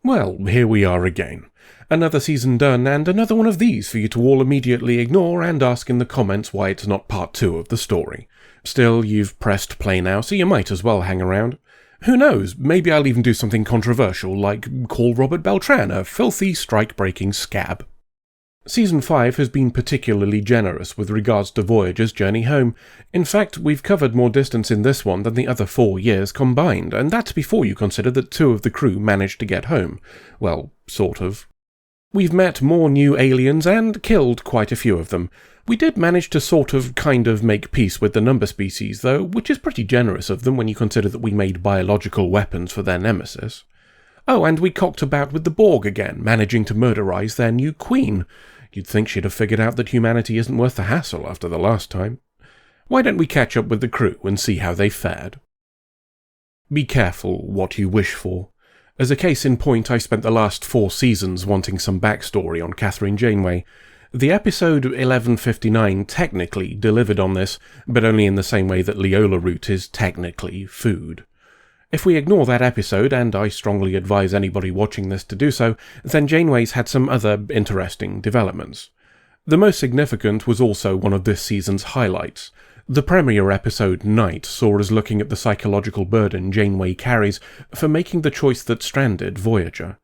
Well, here we are again. Another season done, and another one of these for you to all immediately ignore and ask in the comments why it's not part 2 of the story. Still, you've pressed play now, so you might as well hang around. Who knows, maybe I'll even do something controversial, like call Robert Beltran a filthy, strike-breaking scab. Season 5 has been particularly generous with regards to Voyager's journey home. In fact, we've covered more distance in this one than the other 4 years combined, and that's before you consider that 2 of the crew managed to get home. Well, sort of. We've met more new aliens and killed quite a few of them. We did manage to kind of make peace with the number species, though, which is pretty generous of them when you consider that we made biological weapons for their nemesis. Oh, and we cocked about with the Borg again, managing to murderize their new queen. You'd think she'd have figured out that humanity isn't worth the hassle after the last time. Why don't we catch up with the crew and see how they fared? Be careful what you wish for. As a case in point, I spent the last 4 seasons wanting some backstory on Catherine Janeway. The episode 1159 technically delivered on this, but only in the same way that Leola root is technically food. If we ignore that episode, and I strongly advise anybody watching this to do so, then Janeway's had some other interesting developments. The most significant was also one of this season's highlights. The premiere episode, Night, saw us looking at the psychological burden Janeway carries for making the choice that stranded Voyager.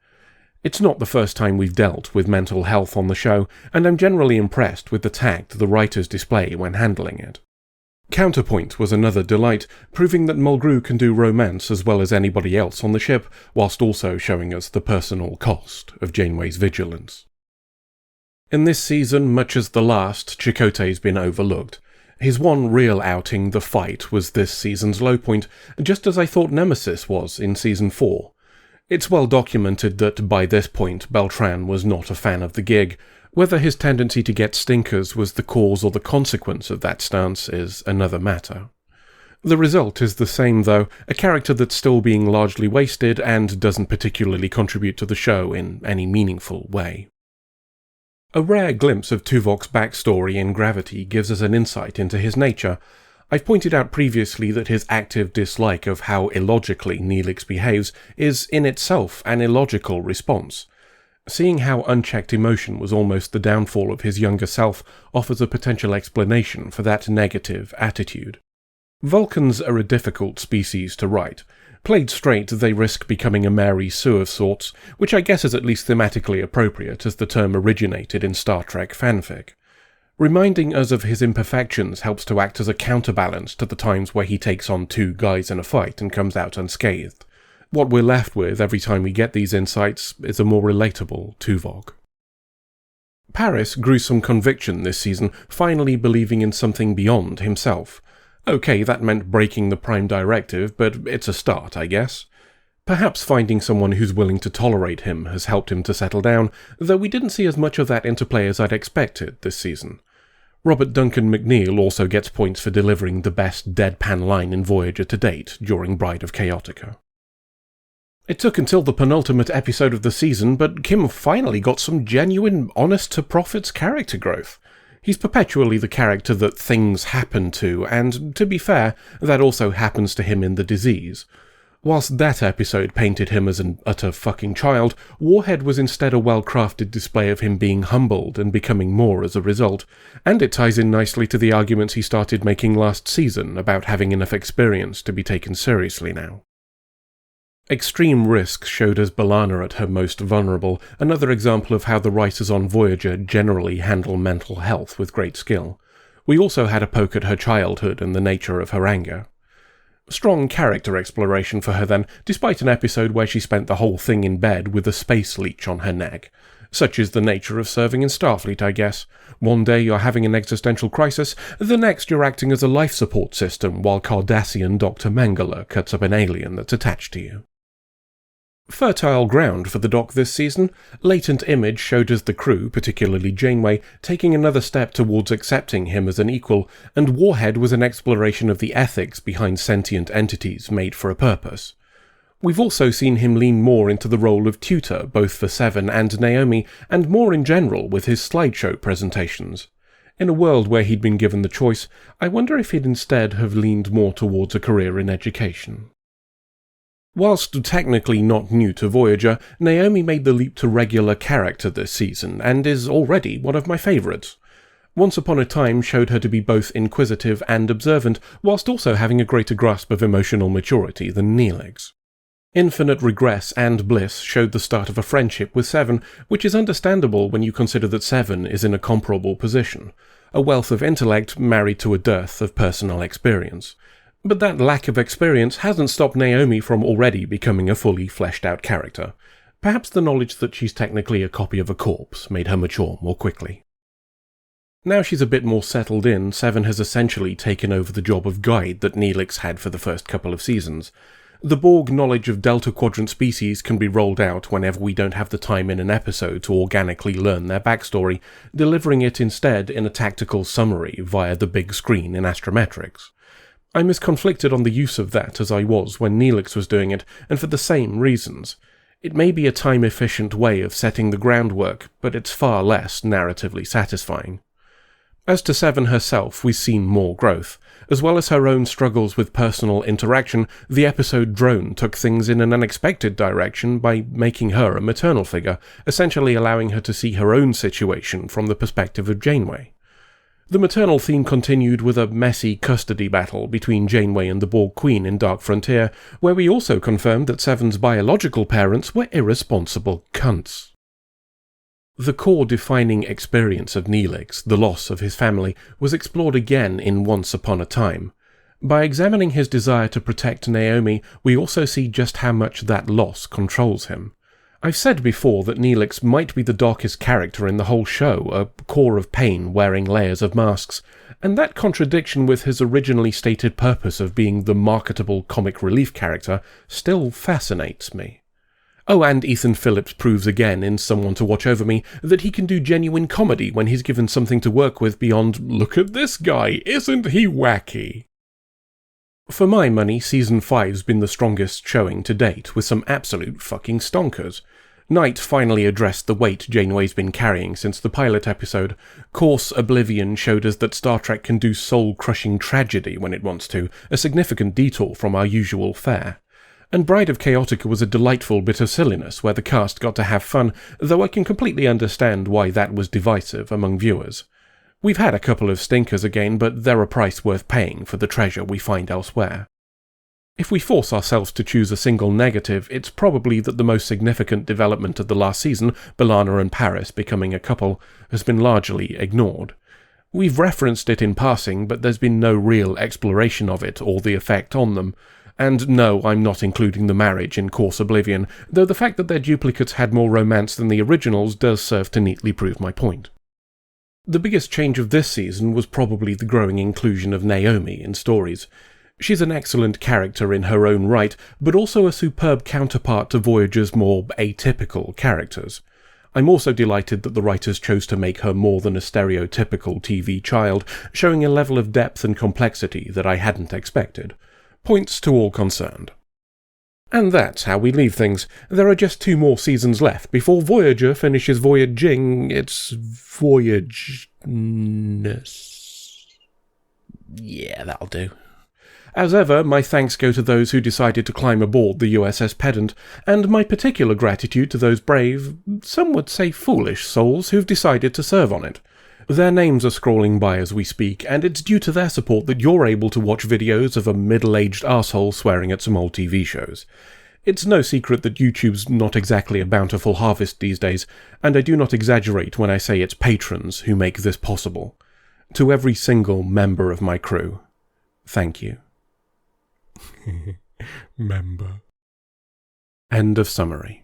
It's not the first time we've dealt with mental health on the show, and I'm generally impressed with the tact the writers display when handling it. Counterpoint was another delight, proving that Mulgrew can do romance as well as anybody else on the ship, whilst also showing us the personal cost of Janeway's vigilance. In this season, much as the last, Chakotay's been overlooked. His one real outing, the fight, was this season's low point, just as I thought Nemesis was in Season 4. It's well documented that by this point Beltran was not a fan of the gig. Whether his tendency to get stinkers was the cause or the consequence of that stance is another matter. The result is the same though, a character that's still being largely wasted and doesn't particularly contribute to the show in any meaningful way. A rare glimpse of Tuvok's backstory in Gravity gives us an insight into his nature. I've pointed out previously that his active dislike of how illogically Neelix behaves is in itself an illogical response. Seeing how unchecked emotion was almost the downfall of his younger self offers a potential explanation for that negative attitude. Vulcans are a difficult species to write. Played straight, they risk becoming a Mary Sue of sorts, which I guess is at least thematically appropriate as the term originated in Star Trek fanfic. Reminding us of his imperfections helps to act as a counterbalance to the times where he takes on 2 guys in a fight and comes out unscathed. What we're left with every time we get these insights is a more relatable Tuvok. Paris grew some conviction this season, finally believing in something beyond himself. Okay, that meant breaking the Prime Directive, but it's a start, I guess. Perhaps finding someone who's willing to tolerate him has helped him to settle down, though we didn't see as much of that interplay as I'd expected this season. Robert Duncan McNeill also gets points for delivering the best deadpan line in Voyager to date during Bride of Chaotica. It took until the penultimate episode of the season, but Kim finally got some genuine, honest-to-profits character growth. He's perpetually the character that things happen to, and, to be fair, that also happens to him in The Disease. Whilst that episode painted him as an utter fucking child, Warhead was instead a well-crafted display of him being humbled and becoming more as a result, and it ties in nicely to the arguments he started making last season about having enough experience to be taken seriously now. Extreme Risk showed us B'Elanna at her most vulnerable, another example of how the writers on Voyager generally handle mental health with great skill. We also had a poke at her childhood and the nature of her anger. Strong character exploration for her then, despite an episode where she spent the whole thing in bed with a space leech on her neck. Such is the nature of serving in Starfleet, I guess. One day you're having an existential crisis, the next you're acting as a life support system while Cardassian Dr. Mengele cuts up an alien that's attached to you. Fertile ground for the Doc this season. Latent Image showed us the crew, particularly Janeway, taking another step towards accepting him as an equal, and Warhead was an exploration of the ethics behind sentient entities made for a purpose. We've also seen him lean more into the role of tutor, both for Seven and Naomi, and more in general with his slideshow presentations. In a world where he'd been given the choice, I wonder if he'd instead have leaned more towards a career in education. Whilst technically not new to Voyager, Naomi made the leap to regular character this season, and is already one of my favourites. Once Upon a Time showed her to be both inquisitive and observant, whilst also having a greater grasp of emotional maturity than Neelix. Infinite Regress and Bliss showed the start of a friendship with Seven, which is understandable when you consider that Seven is in a comparable position, a wealth of intellect married to a dearth of personal experience. But that lack of experience hasn't stopped Naomi from already becoming a fully fleshed out character. Perhaps the knowledge that she's technically a copy of a corpse made her mature more quickly. Now she's a bit more settled in, Seven has essentially taken over the job of guide that Neelix had for the first couple of seasons. The Borg knowledge of Delta Quadrant species can be rolled out whenever we don't have the time in an episode to organically learn their backstory, delivering it instead in a tactical summary via the big screen in Astrometrics. I'm as conflicted on the use of that as I was when Neelix was doing it, and for the same reasons. It may be a time-efficient way of setting the groundwork, but it's far less narratively satisfying. As to Seven herself, we've seen more growth. As well as her own struggles with personal interaction, the episode Drone took things in an unexpected direction by making her a maternal figure, essentially allowing her to see her own situation from the perspective of Janeway. The maternal theme continued with a messy custody battle between Janeway and the Borg Queen in Dark Frontier, where we also confirmed that Seven's biological parents were irresponsible cunts. The core defining experience of Neelix, the loss of his family, was explored again in Once Upon a Time. By examining his desire to protect Naomi, we also see just how much that loss controls him. I've said before that Neelix might be the darkest character in the whole show, a core of pain wearing layers of masks, and that contradiction with his originally stated purpose of being the marketable comic relief character still fascinates me. Oh, and Ethan Phillips proves again in Someone to Watch Over Me that he can do genuine comedy when he's given something to work with beyond, look at this guy, isn't he wacky? For my money, Season 5's been the strongest showing to date, with some absolute fucking stonkers. Night finally addressed the weight Janeway's been carrying since the pilot episode. Course Oblivion showed us that Star Trek can do soul-crushing tragedy when it wants to, a significant detour from our usual fare. And Bride of Chaotica was a delightful bit of silliness where the cast got to have fun, though I can completely understand why that was divisive among viewers. We've had a couple of stinkers again, but they're a price worth paying for the treasure we find elsewhere. If we force ourselves to choose a single negative, it's probably that the most significant development of the last season, B'Elanna and Paris becoming a couple, has been largely ignored. We've referenced it in passing, but there's been no real exploration of it or the effect on them. And no, I'm not including the marriage in Course Oblivion, though the fact that their duplicates had more romance than the originals does serve to neatly prove my point. The biggest change of this season was probably the growing inclusion of Naomi in stories. She's an excellent character in her own right, but also a superb counterpart to Voyager's more atypical characters. I'm also delighted that the writers chose to make her more than a stereotypical TV child, showing a level of depth and complexity that I hadn't expected. Points to all concerned. And that's how we leave things. There are just 2 more seasons left before Voyager finishes voyaging its voyageness. Yeah, that'll do. As ever, my thanks go to those who decided to climb aboard the USS Pedant, and my particular gratitude to those brave, some would say foolish souls who've decided to serve on it. Their names are scrolling by as we speak, and it's due to their support that you're able to watch videos of a middle-aged arsehole swearing at some old TV shows. It's no secret that YouTube's not exactly a bountiful harvest these days, and I do not exaggerate when I say it's patrons who make this possible. To every single member of my crew, thank you. Member. End of summary.